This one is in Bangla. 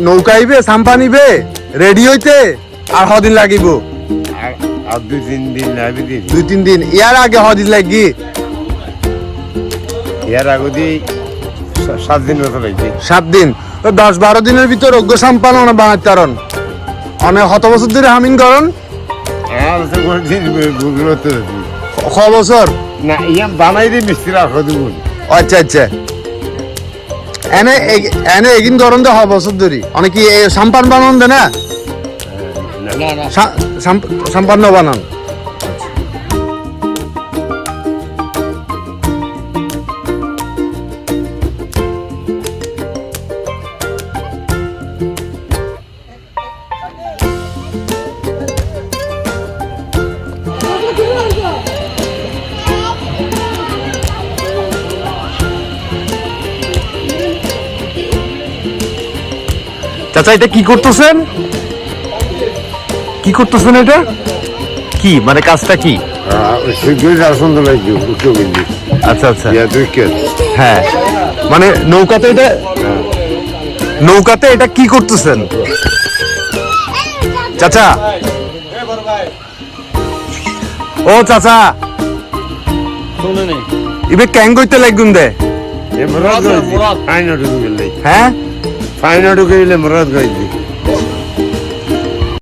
নৌকা আইবে সাম্পা নিবে রেডি হইতে আর হদিন লাগিব আর 2-3 দিন লাগবে 2-3 দিন ইয়ার আগে হদিন লাগি এর আগে দি 7 দিন মতো লাগবে 7 দিন তো 10-12 দিনের ভিতর অজ্ঞ সাম্পান বানাইতে পারন অনেক শত বছর ধরে হামিন করন আর তো কোন দিন গুগল তো ক বছর না ইয়া বানাই দি মিস্ত্রি রাখো দিব আচ্ছা আচ্ছা এনে এগিন গরম দে বছর ধরে অনেক কি সাম্পান বানান দে না না না সাম্পান বানান চাচা এটা কি করতেছেন এটা কি মানে কাজটা কি সিকিউরিটি সুন্দর লাগছে উঠো কিন্তু আচ্ছা আচ্ছা ইয়া তুই কে হ্যাঁ মানে নৌকাতে এটা কি করতেছেন চাচা ও চাচা শুনে নেই ইবে ক্যাং কইতে লাগুন দে এ মুরাদ ফাইন ঢুকে গেলে হ্যাঁ ফাইন ঢুকে গেলে মুরাদ গাইছি